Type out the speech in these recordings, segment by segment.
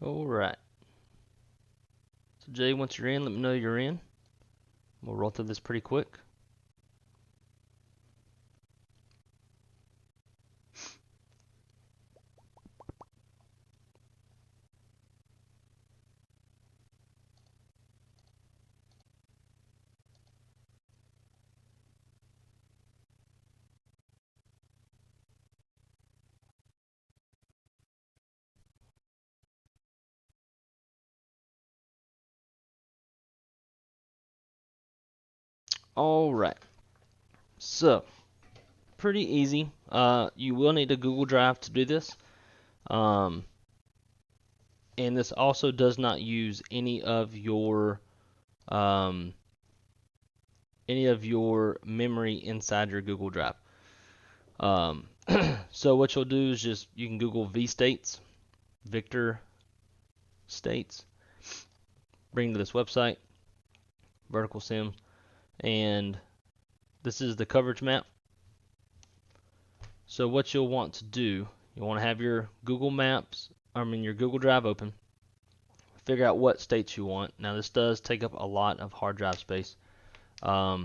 All right. So Jay, once you're in, let me know you're in. We'll roll through this pretty quick. All right. So, pretty easy. You will need a Google Drive to do this. Um, and this also does not use um, any of your memory inside your Google Drive. Um, so what you'll do is just you can Google vstates, Victor states, bring to this website, vertical sim, and this is the coverage map. So what you'll want to do, you want to have your your Google Drive open, figure out what states you want. Now this does take up a lot of hard drive space, but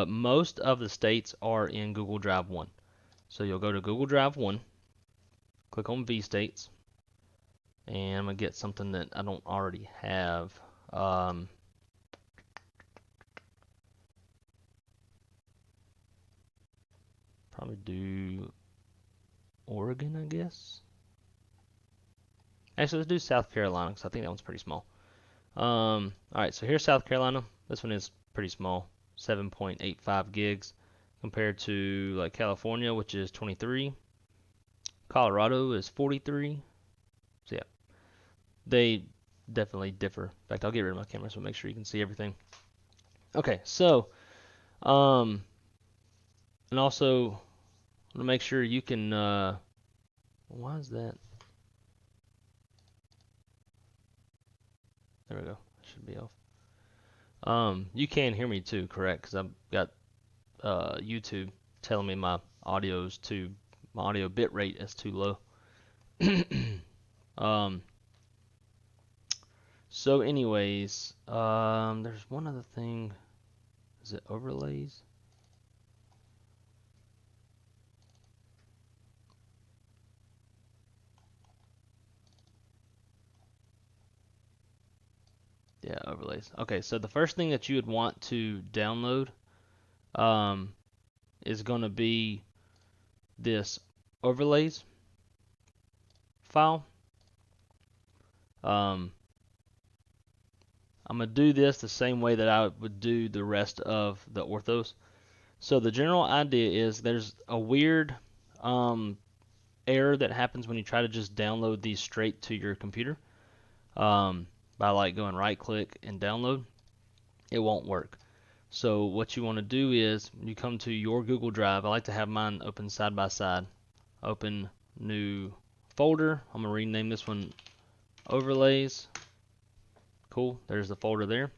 most of the states are in Google Drive 1. So you'll go to Google Drive 1, click on vstates, and I'm going to get something that I don't already have. Probably do Oregon, I guess. Actually, let's do South Carolina because I think that one's pretty small. All right, so here's South Carolina. This one is pretty small, 7.85 gigs compared to like California, which is 23. Colorado is 43. So yeah, they definitely differ. In fact, I'll get rid of my camera so make sure you can see everything. Okay, so and also to make sure you can. Why is that? There we go. Should be off. You can hear me too, correct? Because I've got YouTube telling me my audio bit rate is too low. So anyways, there's one other thing. Is it overlays? Yeah, overlays. Okay, so the first thing that you would want to download is going to be this overlays file. I'm going to do this the same way that I would do the rest of the orthos. So the general idea is there's a weird error that happens when you try to just download these straight to your computer by like going right click and download. It won't work. So what you want to do is you come to your Google Drive. I like to have mine open side by side. Open new folder. I'm going to rename this one overlays. Cool. There's the folder there.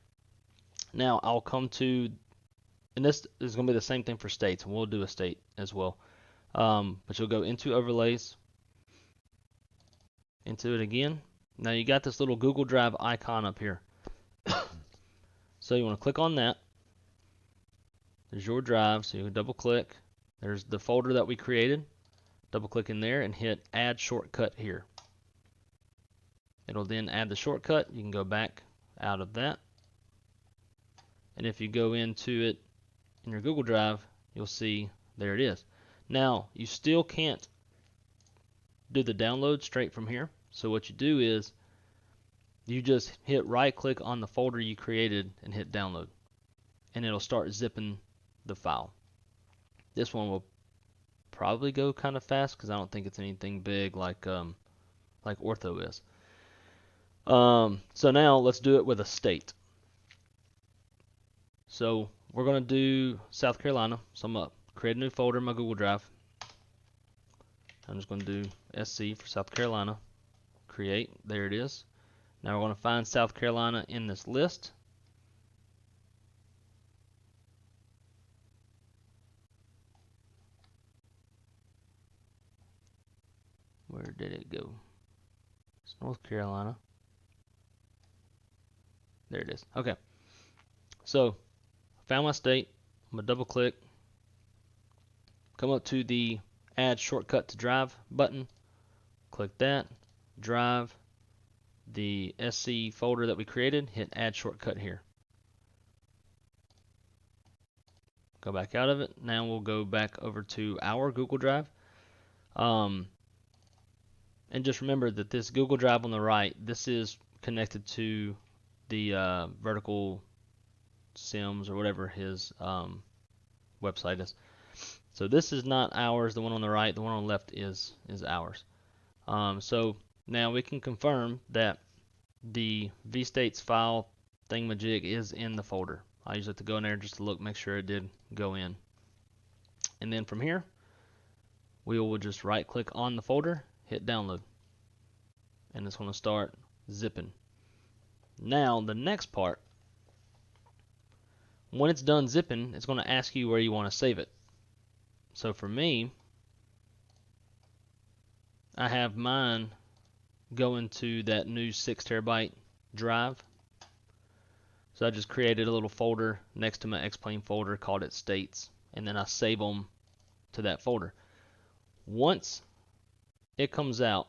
Now I'll come to, and this is going to be the same thing for states, and we'll do a state as well. But you'll go into overlays, into it again. Now you got this little Google Drive icon up here. So you want to click on that. There's your drive, so you double click. There's the folder that we created. Double click in there and hit add shortcut here. It'll then add the shortcut. You can go back out of that. And if you go into it in your Google Drive, you'll see there it is. Now, you still can't do the download straight from here. So what you do is you just hit right click on the folder you created and hit download. And it'll start zipping the file. This one will probably go kind of fast because I don't think it's anything big like ortho is. So now let's do it with a state. So we're going to do South Carolina. So I'm going to create a new folder in my Google Drive. I'm just going to do SC for South Carolina. Create. There it is. Now we're going to find South Carolina in this list. Where did it go? North Carolina. There it is. Okay. So, found my state. I'm going to double click. Come up to the Add Shortcut to Drive button. Click that. Drive. The SC folder that we created. Hit Add Shortcut here. Go back out of it. Now we'll go back over to our Google Drive. And just remember that this Google Drive on the right, this is connected to the vertical Sims or whatever his website is. So this is not ours, the one on the right. The one on the left is ours. So now we can confirm that the vstates file thingamajig is in the folder. I usually have to go in there just to look, make sure it did go in. And then from here, we will just right click on the folder, hit download. And it's going to start zipping. Now the next part, when it's done zipping, it's going to ask you where you want to save it. So for me, I have mine going to that new 6 terabyte drive. So I just created a little folder next to my X-Plane folder, called it states, and then I save them to that folder. Once it comes out,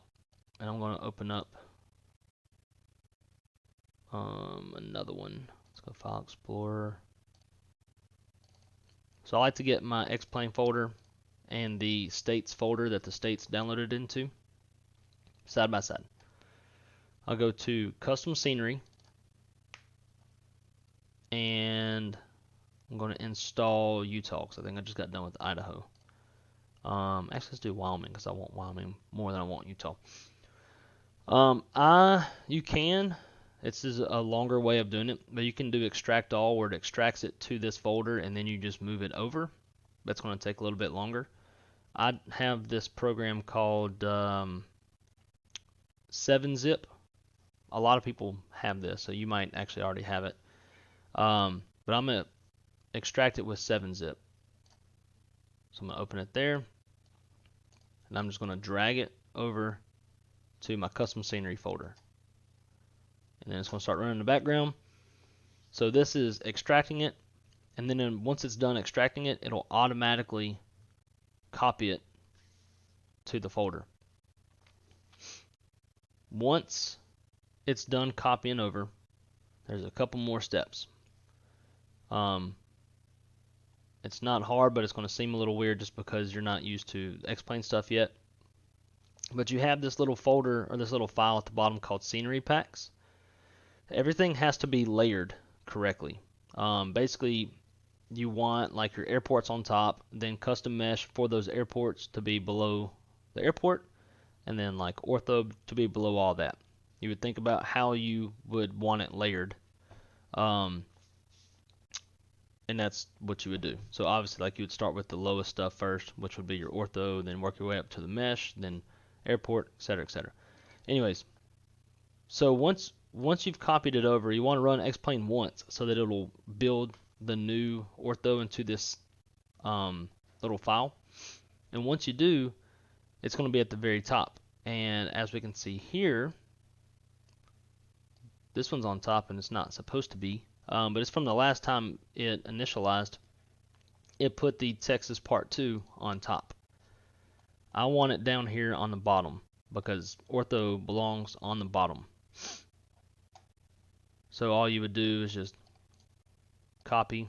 and I'm going to open up another one. Let's go File Explorer. So I like to get my X-Plane folder and the states folder that the states downloaded into side by side. I'll go to Custom Scenery, and I'm going to install Utah because I think I just got done with Idaho. Actually, let's do Wyoming because I want Wyoming more than I want Utah. You can. This is a longer way of doing it, but you can do extract all, where it extracts it to this folder and then you just move it over. That's going to take a little bit longer. I have this program called 7-zip. A lot of people have this, so you might actually already have it. But I'm going to extract it with 7-zip. So I'm going to open it there, and I'm just going to drag it over to my custom scenery folder. And then it's going to start running in the background. So this is extracting it, and then once it's done extracting it, it'll automatically copy it to the folder. Once it's done copying over, there's a couple more steps. It's not hard, but it's going to seem a little weird just because you're not used to X-Plane stuff yet. But you have this little folder or this little file at the bottom called Scenery Packs. Everything has to be layered correctly. Basically, you want like your airports on top, then custom mesh for those airports to be below the airport, and then like ortho to be below all that. You would think about how you would want it layered. And that's what you would do. So obviously, like, you would start with the lowest stuff first, which would be your ortho, then work your way up to the mesh, then airport, etc., etc. Anyways, so once you've copied it over, you want to run X-Plane once so that it'll build the new ortho into this little file. And once you do, it's going to be at the very top. And as we can see here, this one's on top and it's not supposed to be. But it's from the last time it initialized. It put the Texas Part 2 on top. I want it down here on the bottom because ortho belongs on the bottom. So all you would do is just copy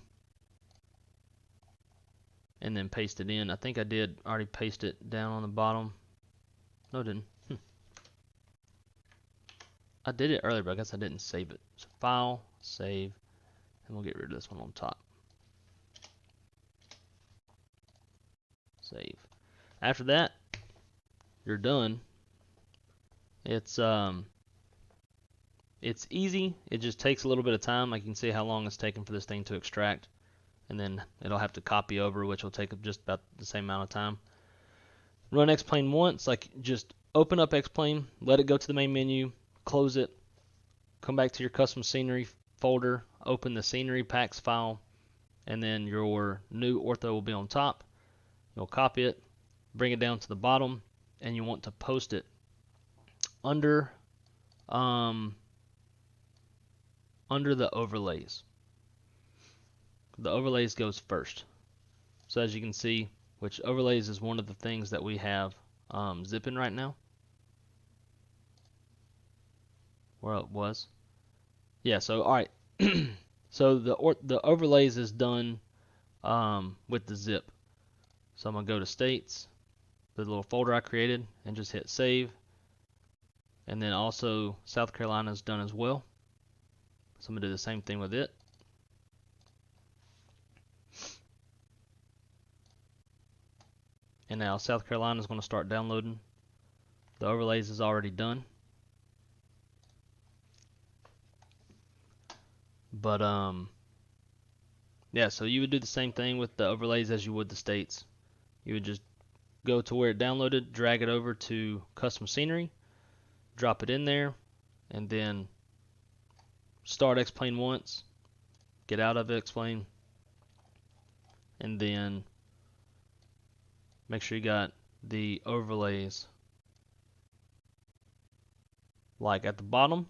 and then paste it in. I think I did already paste it down on the bottom. No, I didn't. I did it earlier, but I guess I didn't save it. So File, Save, and we'll get rid of this one on top. Save. After that, you're done. It's easy. It just takes a little bit of time. I can see how long it's taken for this thing to extract, and then it'll have to copy over, which will take just about the same amount of time. Run X-Plane once, like just open up X-Plane, let it go to the main menu, close it, come back to your custom scenery folder, open the scenery packs file, and then your new ortho will be on top. You'll copy it, bring it down to the bottom, and you want to post it under under the overlays. The overlays goes first. So as you can see, which overlays is one of the things that we have zipping right now. Where it was. Yeah, so all right. So the overlays is done with the zip. So I'm gonna go to states, the little folder I created, and just hit save. And then also South Carolina is done as well. So I'm gonna do the same thing with it. And now South Carolina is going to start downloading. The overlays is already done. But yeah, so you would do the same thing with the overlays as you would the states. You would just go to where it downloaded, drag it over to custom scenery, drop it in there, and then start X-Plane once, get out of X-Plane, and then make sure you got the overlays like at the bottom,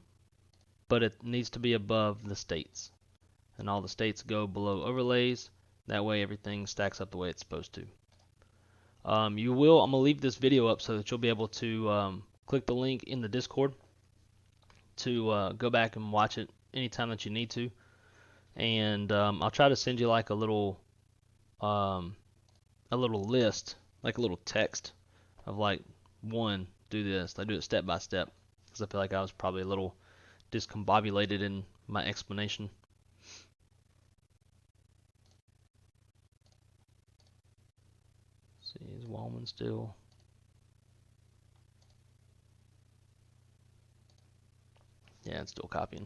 but it needs to be above the states. And all the states go below overlays. That way everything stacks up the way it's supposed to. I'm going to leave this video up so that you'll be able to click the link in the Discord to go back and watch it anytime that you need to. And I'll try to send you like a little list, like a little text of like, one, do this. I do it step by step because I feel like I was probably a little discombobulated in my explanation. Let's see, is Wallman still? Yeah, it's still copying.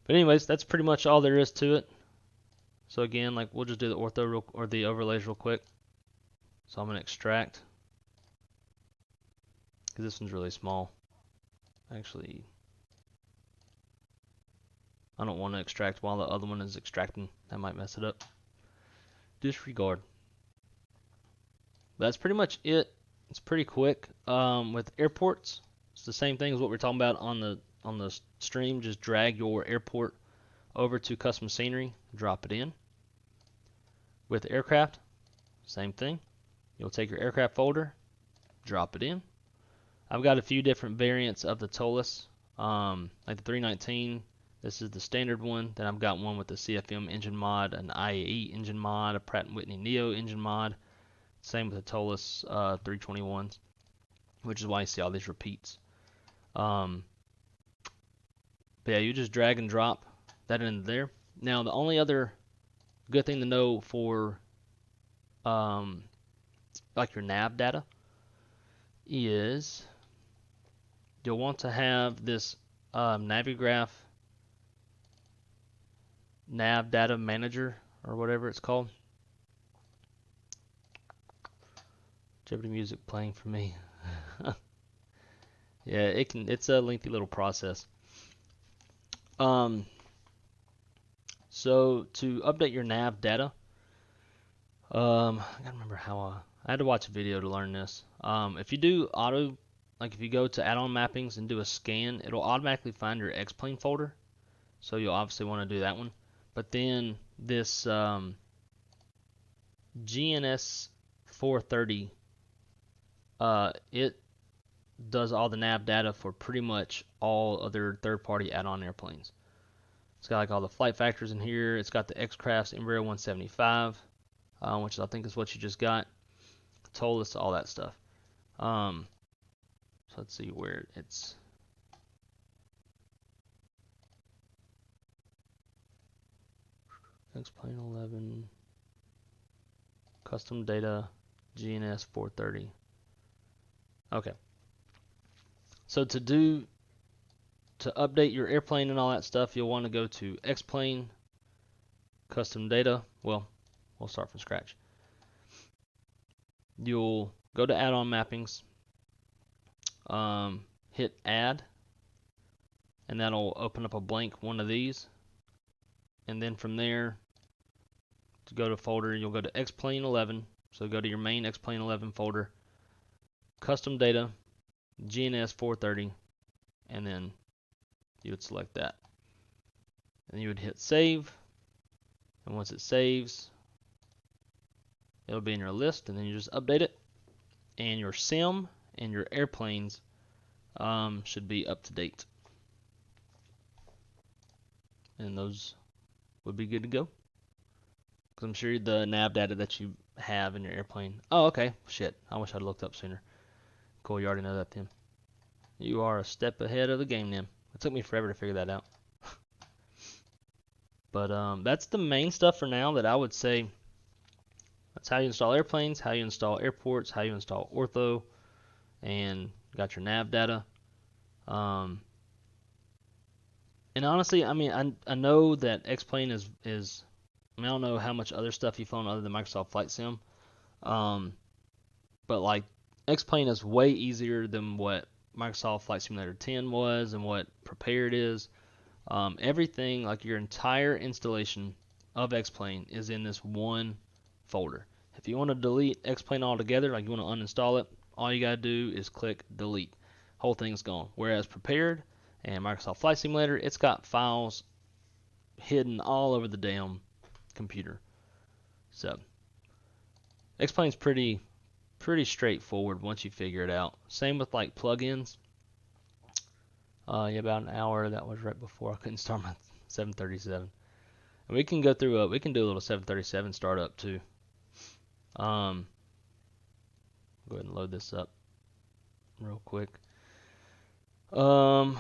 But anyways, that's pretty much all there is to it. So again, like we'll just do the ortho or the overlays real quick. So I'm gonna extract because this one's really small. Actually, I don't want to extract while the other one is extracting. That might mess it up. Disregard. That's pretty much it. It's pretty quick. With airports, it's the same thing as what we're talking about on the stream. Just drag your airport over to custom scenery, drop it in. With aircraft, same thing. You'll take your aircraft folder, drop it in. I've got a few different variants of the TOLUS, like the 319. This is the standard one. Then I've got one with the CFM engine mod, an IAE engine mod, a Pratt & Whitney Neo engine mod. Same with the TOLUS 321s, which is why you see all these repeats. But yeah, you just drag and drop that in there. Now, the only other good thing to know for like your nav data is you'll want to have this Navigraph nav data manager or whatever it's called. Jeopardy music playing for me. Yeah, it's a lengthy little process. So to update your nav data, I gotta remember how I had to watch a video to learn this. If you do auto, like if you go to add-on mappings and do a scan, it'll automatically find your X-Plane folder. So you'll obviously want to do that one. But then this GNS 430, it does all the nav data for pretty much all other third-party add-on airplanes. It's got like all the flight factors in here. It's got the X-Craft's Embraer 175, which I think is what you just got. TOLUS, all that stuff. So let's see where it's. X-Plane 11, custom data, GNS 430. Okay. So to update your airplane and all that stuff, you'll want to go to X-Plane, custom data. Well, we'll start from scratch. You'll go to add-on mappings, hit add, and that'll open up a blank one of these. And then from there, to go to folder, you'll go to X-Plane 11. So go to your main X-Plane 11 folder, custom data, GNS 430, and then you would select that. And you would hit save. And once it saves, it'll be in your list, and then you just update it. And your sim and your airplanes should be up to date. And those would be good to go. Because I'm sure the nav data that you have in your airplane. Oh, okay. Shit. I wish I'd looked up sooner. Cool, you already know that, Tim. You are a step ahead of the game, then. It took me forever to figure that out. But that's the main stuff for now that I would say. That's how you install airplanes, how you install airports, how you install ortho, and got your nav data. And honestly, I mean, I know that X-Plane is I mean, I don't know how much other stuff you've flown other than Microsoft Flight Sim. But like X-Plane is way easier than what Microsoft Flight Simulator 10 was and what Prepared is. Everything, like your entire installation of X-Plane is in this one folder. If you want to delete X-Plane altogether, like you want to uninstall it, all you got to do is click delete. Whole thing's gone. Whereas Prepared and Microsoft Flight Simulator, it's got files hidden all over the damn computer. So X-Plane's pretty straightforward once you figure it out. Same with like plugins. Yeah, about an hour. That was right before I couldn't start my 737. And we can go through we can do a little 737 startup too. Go ahead and load this up real quick. Get out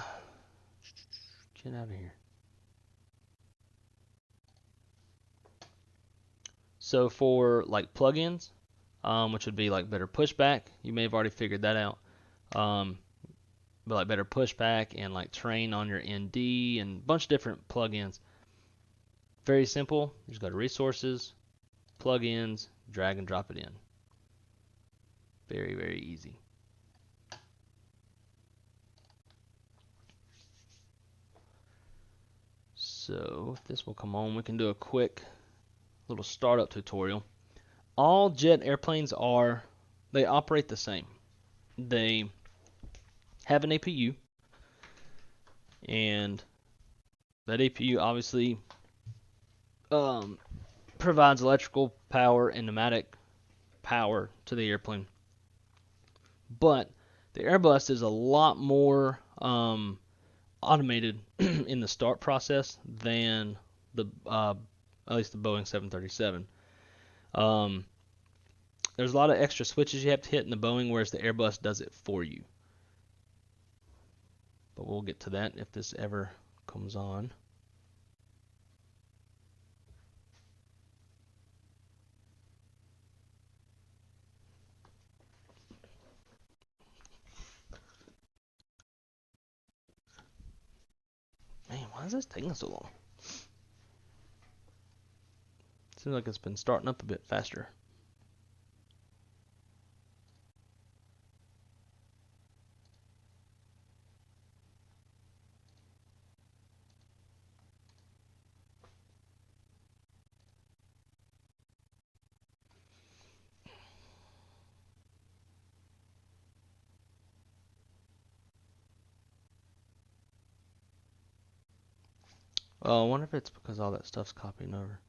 of here. So for like plugins, which would be like Better Pushback, you may have already figured that out. But like Better Pushback and like Train on your ND and a bunch of different plugins. Very simple. You just go to Resources, Plugins, drag and drop it in. Very, very easy. So if this will come on, we can do a quick little startup tutorial. All jet airplanes they operate the same. They have an APU, and that APU obviously provides electrical power and pneumatic power to the airplane. But the Airbus is a lot more automated in the start process than the at least the Boeing 737. There's a lot of extra switches you have to hit in the Boeing, whereas the Airbus does it for you. But we'll get to that if this ever comes on. Man, why is this taking so long? Seems like it's been starting up a bit faster. Oh, I wonder if it's because all that stuff's copying over.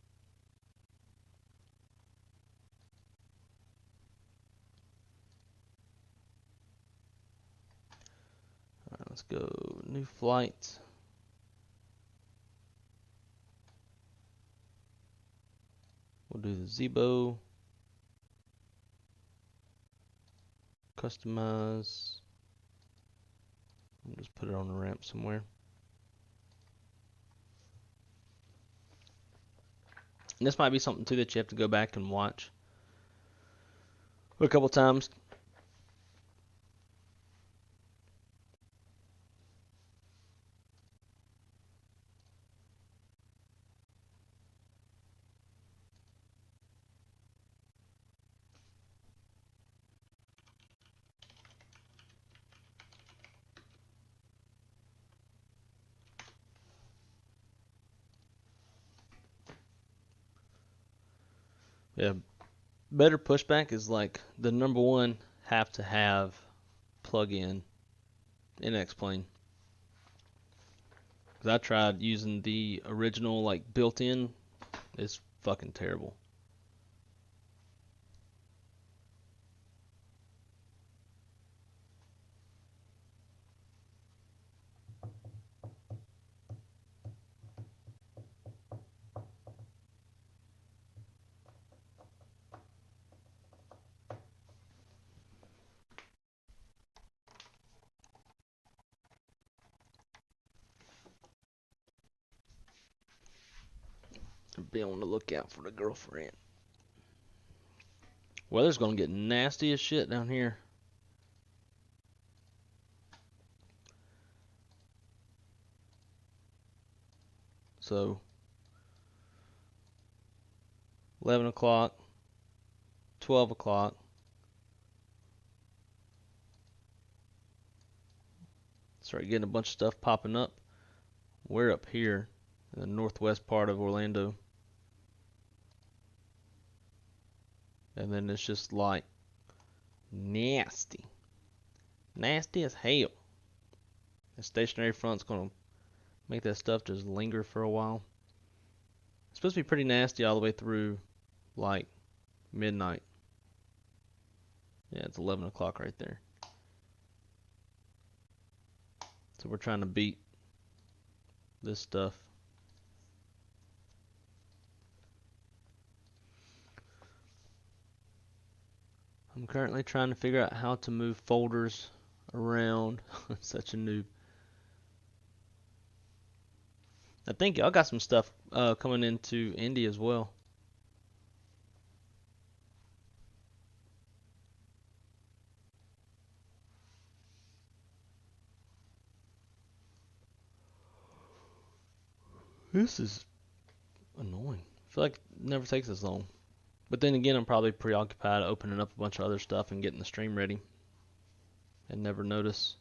Alright, let's go new flight. We'll do the Zebo. Customize. We'll just put it on the ramp somewhere. And this might be something too that you have to go back and watch a couple times. Yeah, Better Pushback is like the number one have to have plug-in in X-Plane. Because I tried using the original, like, built-in. It's fucking terrible. Be on the lookout for the girlfriend. Weather's gonna get nasty as shit down here. So 11 o'clock, 12 o'clock. Start getting a bunch of stuff popping up. We're up here in the northwest part of Orlando. And then it's just like nasty. Nasty as hell. The stationary front's gonna make that stuff just linger for a while. It's supposed to be pretty nasty all the way through like midnight. Yeah, it's 11 o'clock right there. So we're trying to beat this stuff. I'm currently trying to figure out how to move folders around. I'm such a noob. I think y'all got some stuff coming into Indy as well. This is annoying. I feel like it never takes this long. But then again, I'm probably preoccupied opening up a bunch of other stuff and getting the stream ready. And never notice.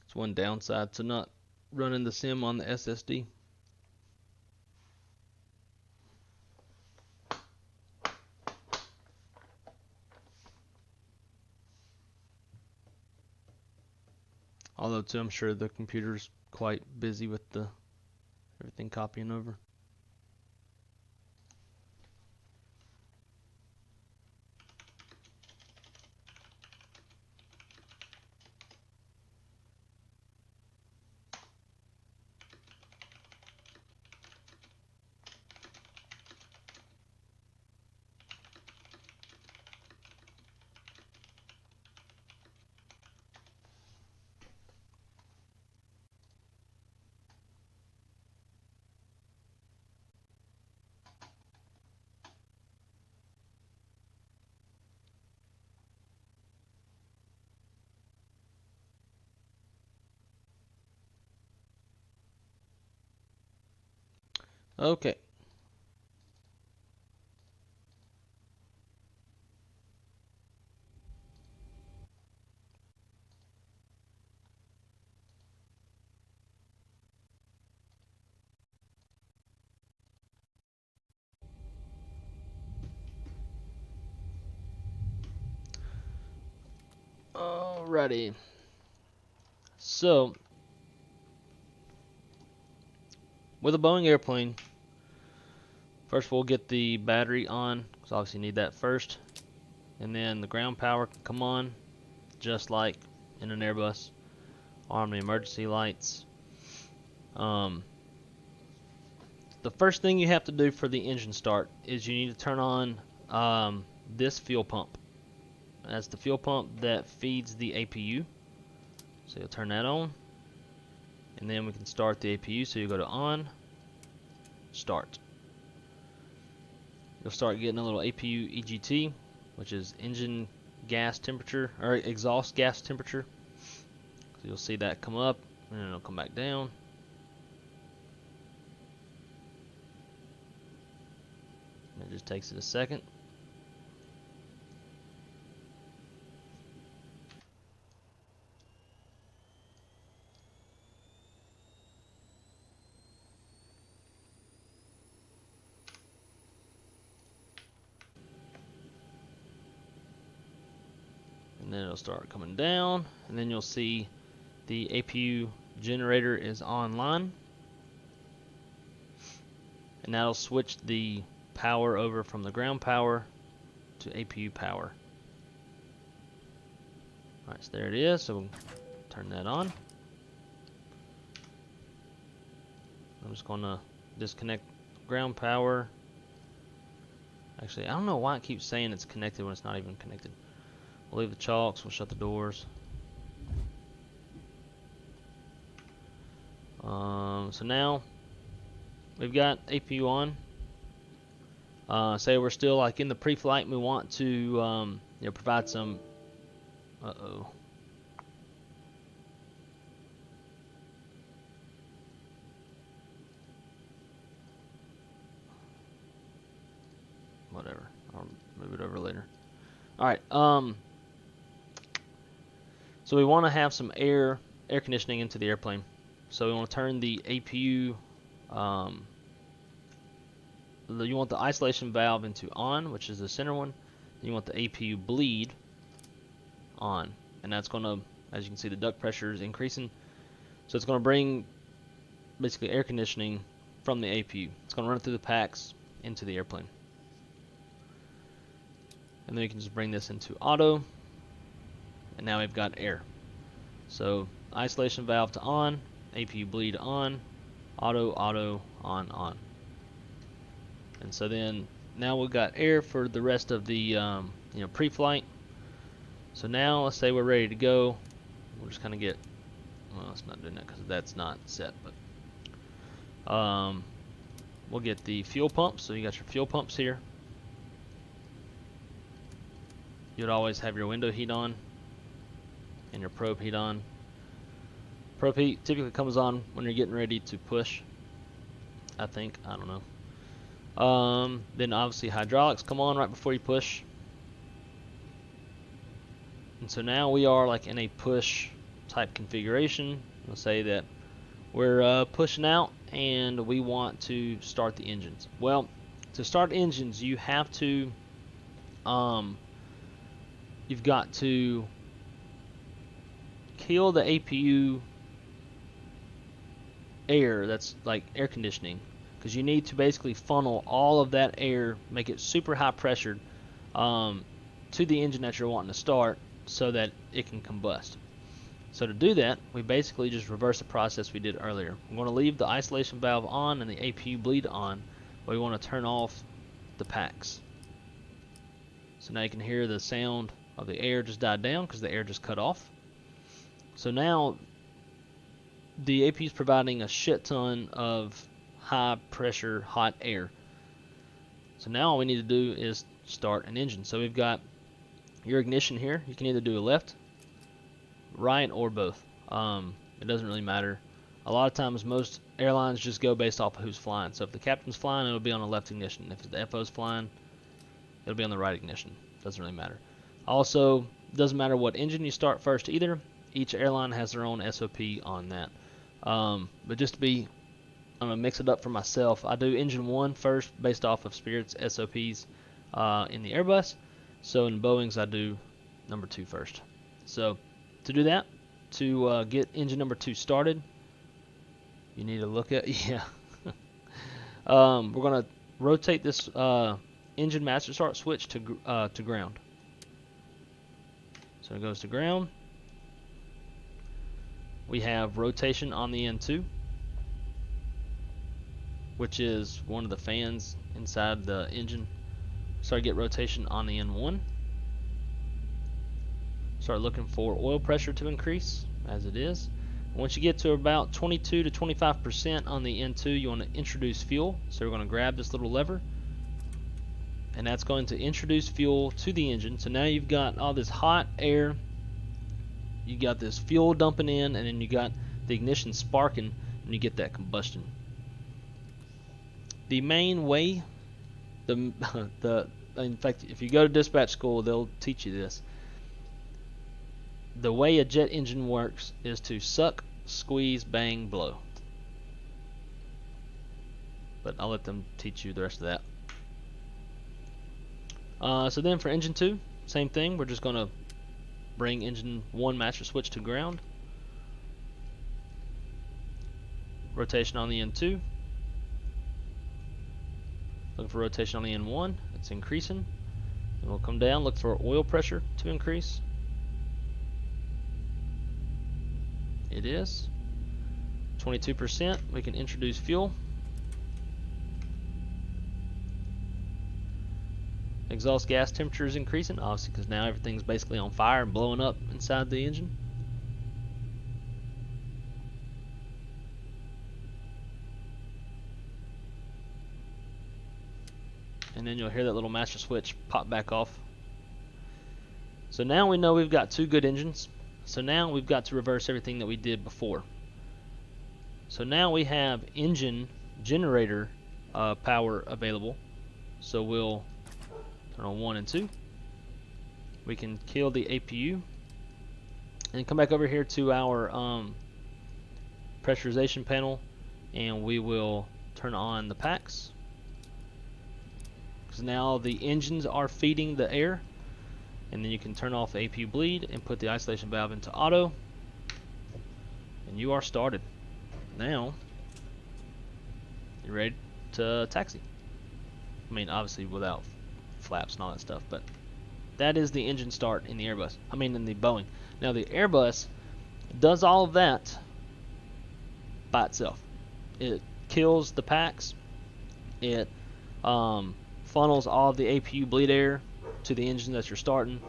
It's one downside to not running the sim on the SSD. Although too, I'm sure the computer's quite busy with the everything copying over. Okay. Alrighty. So, with a Boeing airplane, first we'll get the battery on, because obviously you need that first. And then the ground power can come on, just like in an Airbus. Arm the emergency lights. The first thing you have to do for the engine start is you need to turn on this fuel pump. That's the fuel pump that feeds the APU. So you'll turn that on. And then we can start the APU. So you go to on, start. You'll start getting a little APU EGT, which is engine gas temperature, or exhaust gas temperature. So you'll see that come up, and then it'll come back down. And it just takes it a second. And then it'll start coming down, and then you'll see the APU generator is online, and that'll switch the power over from the ground power to APU power. Alright, so there it is, so we'll turn that on. I'm just going to disconnect ground power. Actually, I don't know why it keeps saying it's connected when it's not even connected. We'll leave the chalks, we'll shut the doors. So now we've got APU on. Say we're still like in the pre-flight and we want to you know, provide some whatever, I'll move it over later. Alright, so we want to have some air conditioning into the airplane. So we want to turn the APU, you want the isolation valve into on, which is the center one. You want the APU bleed on, and that's going to, as you can see, the duct pressure is increasing. So it's going to bring basically air conditioning from the APU. It's going to run it through the packs into the airplane. And then you can just bring this into auto, and now we've got air. So isolation valve to on, APU bleed on, auto, auto, on. And so then now we've got air for the rest of the you know, pre-flight. So now let's say we're ready to go. We'll just kind of get, well, it's not doing that because that's not set, but we'll get the fuel pumps. So you got your fuel pumps here. You'd always have your window heat on and your probe heat on. Probe heat typically comes on when you're getting ready to push, I think. I don't know. Then obviously hydraulics come on right before you push. And so now we are like in a push type configuration. Let's say that we're pushing out and we want to start the engines. Well, to start engines, you have to you've got to kill the APU air, that's like air conditioning, because you need to basically funnel all of that air, make it super high pressured to the engine that you're wanting to start so that it can combust. So to do that, we basically just reverse the process we did earlier. We're going to leave the isolation valve on and the APU bleed on, but we want to turn off the packs. So now you can hear the sound of the air just died down because the air just cut off. So now the APU is providing a shit ton of high pressure hot air. So now all we need to do is start an engine. So we've got your ignition here. You can either do a left, right, or both. It doesn't really matter. A lot of times most airlines just go based off of who's flying. So if the captain's flying, it'll be on the left ignition. If the FO's flying, it'll be on the right ignition. Doesn't really matter. Also, doesn't matter what engine you start first either. Each airline has their own SOP on that. But just to be, I'm going to mix it up for myself. I do engine 1 first based off of Spirit's SOPs in the Airbus. So in Boeing's I do number 2 first. So to do that, to get engine number 2 started, you need to look at, yeah. We're going to rotate this engine master start switch to ground. So it goes to ground. We have rotation on the N2, which is one of the fans inside the engine. Start to get rotation on the N1. Start looking for oil pressure to increase, as it is. Once you get to about 22 to 25% on the N2, you want to introduce fuel. So we're going to grab this little lever, and that's going to introduce fuel to the engine. So now you've got all this hot air, you got this fuel dumping in, and then you got the ignition sparking, and you get that combustion. The main way, in fact, if you go to dispatch school, they'll teach you this. The way a jet engine works is to suck, squeeze, bang, blow. But I'll let them teach you the rest of that. So then for engine 2, same thing. We're just going to bring engine 1 master switch to ground. Rotation on the N2. Looking for rotation on the N1. It's increasing. And we'll come down, look for oil pressure to increase. It is 22%. We can introduce fuel. Exhaust gas temperature is increasing, obviously, because now everything's basically on fire and blowing up inside the engine. And then you'll hear that little master switch pop back off. So now we know we've got 2 good engines. So now we've got to reverse everything that we did before. So now we have engine generator power available. So we'll turn on 1 and 2. We can kill the APU and come back over here to our pressurization panel, and we will turn on the packs. Now the engines are feeding the air, and then you can turn off the APU bleed and put the isolation valve into auto, and you are started. Now you're ready to taxi. I mean, obviously without flaps and all that stuff, but that is the engine start in the Airbus. I mean, in the Boeing. Now the Airbus does all of that by itself. It kills the packs. It funnels all of the APU bleed air to the engine that you're starting.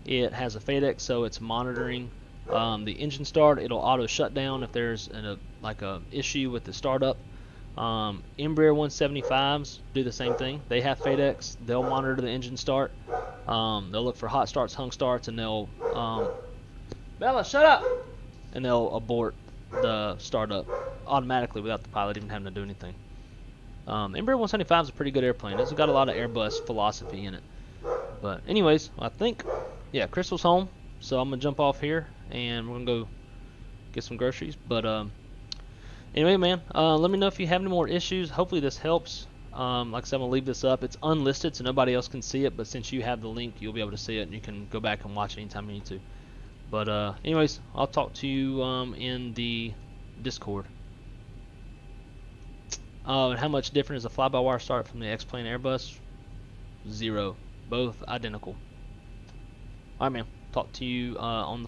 It has a FADEX, so it's monitoring the engine start. It'll auto shut down if there's a issue with the startup. Embraer 175s do the same thing. They have FADEX. They'll monitor the engine start. They'll look for hot starts, hung starts, and they'll Bella, shut up! And they'll abort the startup automatically without the pilot even having to do anything. Embraer 175 is a pretty good airplane. It's got a lot of Airbus philosophy in it. But anyways, I think, yeah, Crystal's home. So I'm going to jump off here and we're going to go get some groceries. But anyway, man, let me know if you have any more issues. Hopefully this helps. Like I said, I'm going to leave this up. It's unlisted, so nobody else can see it. But since you have the link, you'll be able to see it. And you can go back and watch it anytime you need to. But anyways, I'll talk to you in the Discord. And how much different is a fly-by-wire start from the X-Plane Airbus? 0. Both identical. Alright, man. Talk to you on the